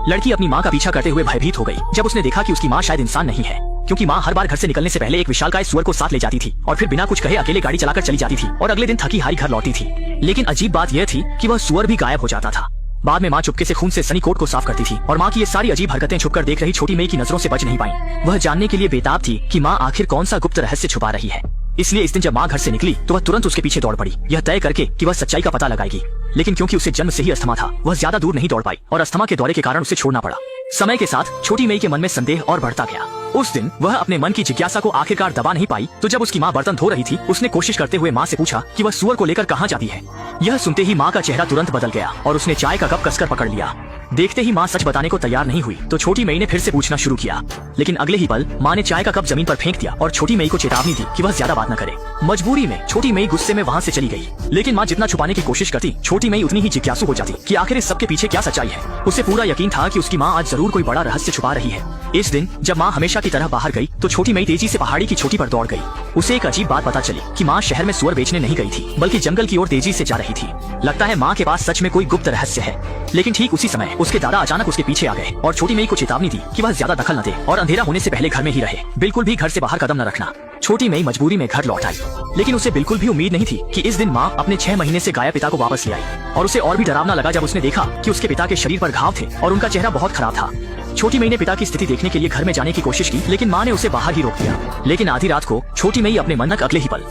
लड़की अपनी माँ का पीछा करते हुए भयभीत हो गई जब उसने देखा कि उसकी माँ शायद इंसान नहीं है, क्योंकि माँ हर बार घर से निकलने से पहले एक विशालकाय सुअर को साथ ले जाती थी और फिर बिना कुछ कहे अकेले गाड़ी चलाकर चली जाती थी और अगले दिन थकी हारी घर लौटी थी। लेकिन अजीब बात यह थी कि वह सुअर भी गायब हो जाता था। बाद में माँ चुपके से खून से सनी कोट को साफ करती थी और माँ की ये सारी अजीब हरकतें छुपकर देख रही छोटी मई की नजरों से बच नहीं पाई। वह जानने के लिए बेताब थी कि माँ आखिर कौन सा गुप्त रहस्य छुपा रही है। इसलिए इस दिन जब माँ घर से निकली तो वह तुरंत उसके पीछे दौड़ पड़ी, यह तय करके कि वह सच्चाई का पता लगाएगी। लेकिन क्योंकि उसे जन्म से ही अस्थमा था, वह ज्यादा दूर नहीं दौड़ पाई और अस्थमा के दौरे के कारण उसे छोड़ना पड़ा। समय के साथ छोटी मई के मन में संदेह और बढ़ता गया। उस दिन वह अपने मन की जिज्ञासा को आखिरकार दबा नहीं पाई, तो जब उसकी माँ बर्तन धो रही थी, उसने कोशिश करते हुए माँ से पूछा कि वह सुअर को लेकर कहाँ जाती है। यह सुनते ही माँ का चेहरा तुरंत बदल गया और उसने चाय का कप कसकर पकड़ लिया। देखते ही माँ सच बताने को तैयार नहीं हुई तो छोटी मई ने फिर से पूछना शुरू किया, लेकिन अगले ही पल माँ ने चाय का कप जमीन पर फेंक दिया और छोटी मई को चेतावनी दी कि वह ज्यादा बात न करे। मजबूरी में छोटी मई गुस्से में वहाँ से चली गई, लेकिन माँ जितना छुपाने की कोशिश करती, छोटी मई उतनी ही जिज्ञासु हो जाती कि आखिर इस सब के पीछे क्या सच्चाई है। उसे पूरा यकीन था कि उसकी माँ आज जरूर कोई बड़ा रहस्य छुपा रही है। इस दिन जब माँ हमेशा की तरह बाहर गई तो छोटी मई तेजी से पहाड़ी की चोटी पर दौड़ गई। उसे एक अजीब बात पता चली कि माँ शहर में सुअर बेचने नहीं गई थी, बल्कि जंगल की ओर तेजी से जा रही थी। लगता है माँ के पास सच में कोई गुप्त रहस्य है। लेकिन ठीक उसी समय उसके दादा अचानक उसके पीछे आ गए और छोटी मई को चेतावनी दी कि वह ज्यादा दखल न दे और अंधेरा होने से पहले घर में ही रहे, बिल्कुल भी घर से बाहर कदम न रखना। छोटी मई मजबूरी में घर लौट आई, लेकिन उसे बिल्कुल भी उम्मीद नहीं थी कि इस दिन माँ अपने 6 महीने से गायब पिता को वापस ले आई। और उसे और भी डरावना लगा जब उसने देखा कि उसके पिता के शरीर पर घाव थे और उनका चेहरा बहुत खराब था। छोटी मई ने पिता की स्थिति देखने के लिए घर में जाने की कोशिश की, लेकिन माँ ने उसे बाहर ही रोक दिया। लेकिन आधी रात को छोटी मई अपने मन तक अगले ही पल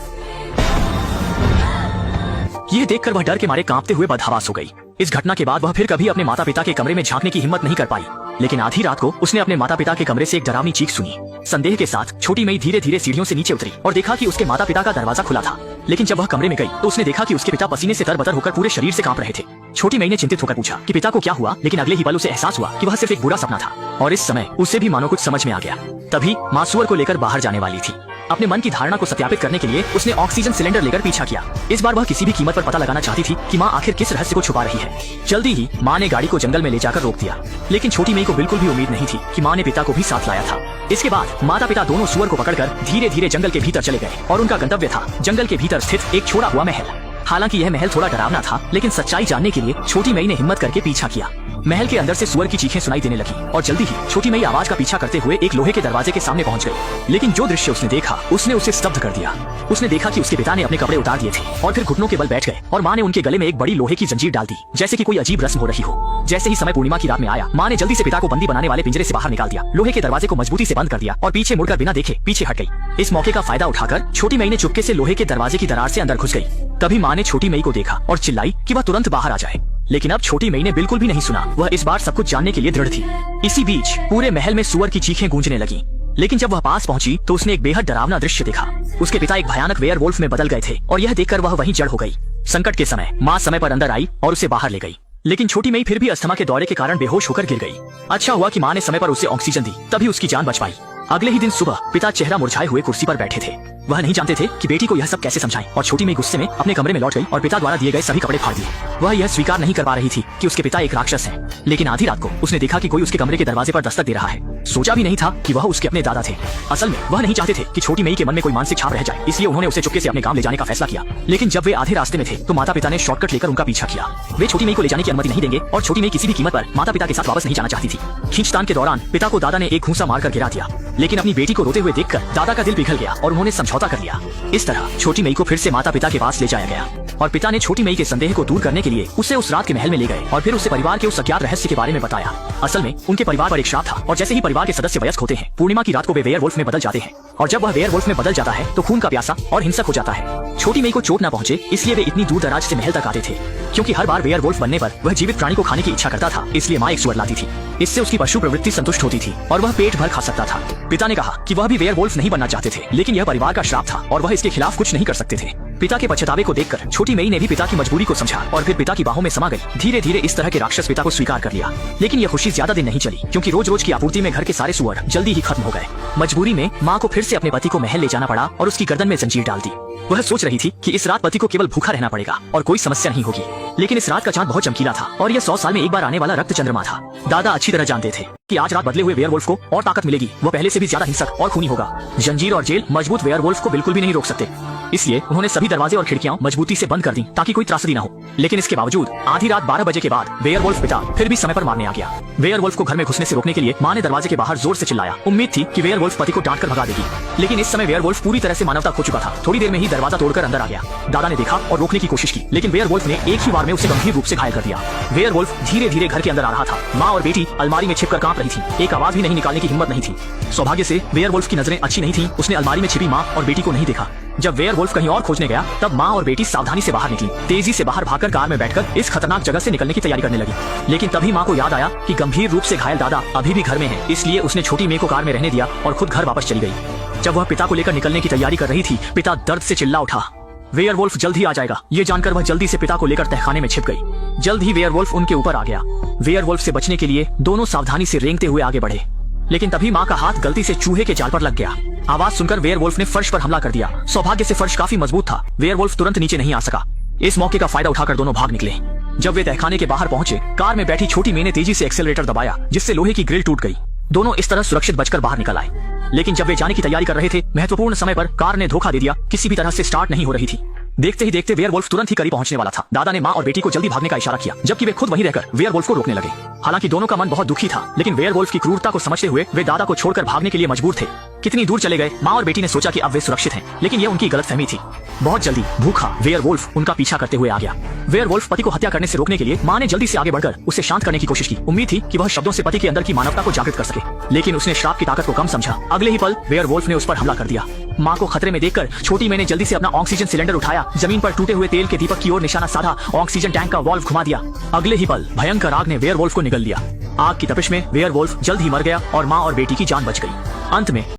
यह देखकर वह डर के मारे कांपते हुए बदहवास हो गई। इस घटना के बाद वह फिर कभी अपने माता पिता के कमरे में झांकने की हिम्मत नहीं कर पाई। लेकिन आधी रात को उसने अपने माता पिता के कमरे से एक डरावनी चीख सुनी। संदेह के साथ छोटी मई धीरे धीरे सीढ़ियों से नीचे उतरी और देखा कि उसके माता पिता का दरवाजा खुला था। लेकिन जब वह कमरे में गई तो उसने देखा कि उसके पिता पसीने से तरबतर होकर पूरे शरीर से कांप रहे थे। छोटी मई ने चिंतित होकर पूछा कि पिता को क्या हुआ, लेकिन अगले ही पल उसे एहसास हुआ कि वह सिर्फ एक बुरा सपना था और इस समय उसे भी मानो कुछ समझ में आ गया। तभी माँ सुअर को लेकर बाहर जाने वाली थी। अपने मन की धारणा को सत्यापित करने के लिए उसने ऑक्सीजन सिलेंडर लेकर पीछा किया। इस बार वह किसी भी कीमत पर पता लगाना चाहती थी कि माँ आखिर किस रहस्य को छुपा रही है। जल्दी ही माँ ने गाड़ी को जंगल में ले जाकर रोक दिया, लेकिन छोटी मई को बिल्कुल भी उम्मीद नहीं थी कि माँ ने पिता को भी साथ लाया था। इसके बाद माता पिता दोनों सुअर को पकड़कर धीरे धीरे जंगल के भीतर चले गए और उनका गंतव्य था जंगल के भीतर स्थित एक छोड़ा हुआ महल। हालांकि यह महल थोड़ा डरावना था, लेकिन सच्चाई जानने के लिए छोटी मई ने हिम्मत करके पीछा किया। महल के अंदर से सुअर की चीखें सुनाई देने लगी और जल्दी ही छोटी मई आवाज का पीछा करते हुए एक लोहे के दरवाजे के सामने पहुंच गई। लेकिन जो दृश्य उसने देखा उसने उसे स्तब्ध कर दिया। उसने देखा कि उसके पिता ने अपने कपड़े उतार दिए थे और फिर घुटनों के बल बैठ गए और माँ ने उनके गले में एक बड़ी लोहे की जंजीर डाल दी, जैसे कि कोई अजीब रस्म हो रही हो। जैसे ही समय पूर्णिमा की रात में आया, माँ ने जल्दी से पिता को बंदी बनाने वाले पिंजरे से बाहर निकाल दिया, लोहे के दरवाजे को मजबूती से बंद कर दिया और पीछे मुड़कर बिना देखे पीछे हट गई। इस मौके का फायदा उठाकर छोटी मई ने चुपके से लोहे के दरवाजे की दरार से अंदर घुस गई। तभी माँ ने छोटी मई को देखा और चिल्लाई कि वह तुरंत बाहर आ जाए। लेकिन अब छोटी मई ने बिल्कुल भी नहीं सुना। वह इस बार सब कुछ जानने के लिए दृढ़ थी। इसी बीच पूरे महल में सुअर की चीखें गूंजने लगी। लेकिन जब वह पास पहुंची तो उसने एक बेहद डरावना दृश्य देखा। उसके पिता एक भयानक वेयरवुल्फ में बदल गए थे और यह देखकर वह वहीं जड़ हो गई। संकट के समय माँ समय पर अंदर आई और उसे बाहर ले गई, लेकिन छोटी मई फिर भी अस्थमा के दौरे के कारण बेहोश होकर गिर गई। अच्छा हुआ कि माँ ने समय पर उसे ऑक्सीजन दी, तभी उसकी जान बच पाई। अगले ही दिन सुबह पिता चेहरा मुरझाए हुए कुर्सी पर बैठे थे। वह नहीं जानते थे कि बेटी को यह सब कैसे समझाएं और छोटी मई गुस्से में अपने कमरे में लौट गई और पिता द्वारा दिए गए सभी कपड़े फाड़ दिए। वह यह स्वीकार नहीं कर पा रही थी कि उसके पिता एक राक्षस हैं। लेकिन आधी रात को उसने देखा कि कोई उसके कमरे के दरवाजे पर दस्तक दे रहा है। सोचा भी नहीं था कि वह उसके अपने दादा थे। असल में वह नहीं चाहते थे कि छोटी मई के मन में कोई मानसिक छाप रह जाए, इसलिए उन्होंने उसे चुपके से अपने गांव ले जाने का फैसला किया। लेकिन जब वे आधे रास्ते में थे तो माता पिता ने शॉर्टकट लेकर उनका पीछा किया। वे छोटी मई को ले जाने की अनुमति नहीं देंगे और छोटी मई किसी भी कीमत पर माता पिता के साथ वापस नहीं जाना चाहती थी। खींचतान के दौरान पिता को दादा ने एक घूंसा मारकर गिरा दिया, लेकिन अपनी बेटी को रोते हुए देखकर दादा का दिल पिघल गया और उन्होंने समझौता कर लिया। इस तरह छोटी मई को फिर से माता पिता के पास ले जाया गया और पिता ने छोटी मई के संदेह को दूर करने के लिए उसे उस रात के महल में ले गए और फिर उसे परिवार के उस अज्ञात रहस्य के बारे में बताया। असल में उनके परिवार पर एक श्राप था और जैसे ही परिवार के सदस्य वयस्क होते हैं, पूर्णिमा की रात को वे वेयरवुल्फ में बदल जाते हैं और जब वह वेयरवुल्फ में बदल जाता है तो खून का प्यासा और हिंसक हो जाता है। छोटी मई को चोट न पहुंचे इसलिए वे इतनी दूर दराज से महल तक आते थे, क्योंकि हर बार वेयरवुल्फ बनने पर वह जीवित प्राणी को खाने की इच्छा करता था, इसलिए माँ एक सुअर लाती थी। इससे उसकी पशु प्रवृत्ति संतुष्ट होती थी और वह पेट भर खा सकता था। पिता ने कहा कि वह भी वेयरवुल्फ नहीं बनना चाहते थे, लेकिन यह परिवार का श्राप था और वह इसके खिलाफ कुछ नहीं कर सकते थे। पिता के पछतावे को देखकर छोटी मई ने भी पिता की मजबूरी को समझा और फिर पिता की बाहों में समा गई। धीरे धीरे इस तरह के राक्षस पिता को स्वीकार कर लिया। लेकिन यह खुशी ज्यादा दिन नहीं चली, क्योंकि रोज रोज की आपूर्ति में घर के सारे सुअर जल्दी ही खत्म हो गए। मजबूरी में माँ को फिर से अपने पति को महल ले जाना पड़ा और उसकी गर्दन में जंजीर डाल दी। वह सोच रही थी कि इस रात पति को केवल भूखा रहना पड़ेगा और कोई समस्या नहीं होगी। लेकिन इस रात का चांद बहुत चमकीला था और यह 100 साल में एक बार आने वाला रक्त चंद्रमा था। दादा अच्छी तरह जानते थे कि आज रात बदले हुए वेयरवुल्फ को और ताकत मिलेगी। वह पहले से भी ज्यादा हिंसक और खूनी होगा। जंजीर और जेल मजबूत वेयरवुल्फ को बिल्कुल भी नहीं रोक सकते। इसलिए उन्होंने सभी दरवाजे और खिड़कियां मजबूती से बंद कर दी ताकि कोई त्रासदी न हो। लेकिन इसके बावजूद आधी रात 12 बजे के बाद वेयरवुल्फ पिता फिर भी समय पर मारने आ गया। वेयरवुल्फ को घर में घुसने से रोकने के लिए मां ने दरवाजे के बाहर जोर से चिल्लाया। उम्मीद थी कि वेयरवुल्फ पति को डांट कर भगा देगी, लेकिन इस समय वेयरवुल्फ पूरी तरह से मानवता खो चुका था। थोड़ी देर में ही दरवाजा तोड़कर अंदर आ गया। दादा ने देखा और रोकने की कोशिश की, लेकिन वेयरवुल्फ ने एक ही बार में उसे गंभीर रूप से घायल कर दिया। वेयरवुल्फ धीरे धीरे घर के अंदर आ रहा था। माँ और बेटी अलमारी में छिपकर कांप रही थी। एक आवाज भी नहीं निकालने की हिम्मत नहीं थी। सौभाग्य से वेयरवुल्फ की नजरें अच्छी नहीं थी। उसने अलमारी में छिपी माँ और बेटी को नहीं देखा। जब वेयरवुल्फ कहीं और खोजने गया तब माँ और बेटी सावधानी से बाहर निकली। तेजी से बाहर भागकर कार में बैठकर इस खतरनाक जगह से निकलने की तैयारी करने लगी। लेकिन तभी माँ को याद आया कि गंभीर रूप से घायल दादा अभी भी घर में है। इसलिए उसने छोटी मेये को कार में रहने दिया और खुद घर वापस चली गई। जब वह पिता को लेकर निकलने की तैयारी कर रही थी, पिता दर्द से चिल्ला उठा। वेयरवुल्फ जल्द ही आ जाएगा, ये जानकर वह जल्दी से पिता को लेकर तहखाने में छिप गई। जल्द ही वेयरवुल्फ उनके ऊपर आ गया। वेयरवुल्फ से बचने के लिए दोनों सावधानी से रेंगते हुए आगे बढ़े, लेकिन तभी माँ का हाथ गलती से चूहे के जाल पर लग गया। आवाज सुनकर वेयरवुल्फ ने फर्श पर हमला कर दिया। सौभाग्य से फर्श काफी मजबूत था। वेयरवुल्फ तुरंत नीचे नहीं आ सका। इस मौके का फायदा उठाकर दोनों भाग निकले। जब वे तहखाने के बाहर पहुंचे, कार में बैठी छोटी मेये ने तेजी से एक्सेलरेटर दबाया, जिससे लोहे की ग्रिल टूट गई। दोनों इस तरह सुरक्षित बचकर बाहर निकल आए। लेकिन जब वे जाने की तैयारी कर रहे थे, महत्वपूर्ण समय पर कार ने धोखा दे दिया। किसी भी तरह से स्टार्ट नहीं हो रही थी। देखते ही देखते वेयरवुल्फ तुरंत ही करीब पहुंचने वाला था। दादा ने माँ और बेटी को जल्दी भागने का इशारा किया, जबकि वे खुद वहीं रहकर वेयरवुल्फ को रोकने लगे। हालांकि दोनों का मन बहुत दुखी था, लेकिन वेयरवुल्फ की क्रूरता को समझते हुए वे दादा को छोड़कर भागने के लिए मजबूर थे। कितनी दूर चले गए, माँ और बेटी ने सोचा कि अब वे सुरक्षित हैं, लेकिन यह उनकी गलतफहमी थी। बहुत जल्दी भूखा वेयरवुल्फ उनका पीछा करते हुए आ गया। वेयरवुल्फ पति को हत्या करने से रोकने के लिए माँ ने जल्दी से आगे बढ़कर उसे शांत करने की कोशिश की। उम्मीद थी कि वह शब्दों से पति के अंदर की मानवता को जागृत कर सके, लेकिन उसने श्राप की ताकत को कम समझा। अगले ही पल वेयरवुल्फ ने उस पर हमला कर दिया। माँ को खतरे में देखकर छोटी मेये ने जल्दी से अपना ऑक्सीजन सिलेंडर उठाया, जमीन पर टूटे हुए तेल के दीपक की ओर निशाना साधा, ऑक्सीजन टैंक का वाल्व घुमा दिया। अगले ही पल भयंकर आग ने वेयरवुल्फ को निगल लिया। आग की तपिश में वेयरवुल्फ जल्द ही मर गया और माँ और बेटी की जान बच गई। अंत में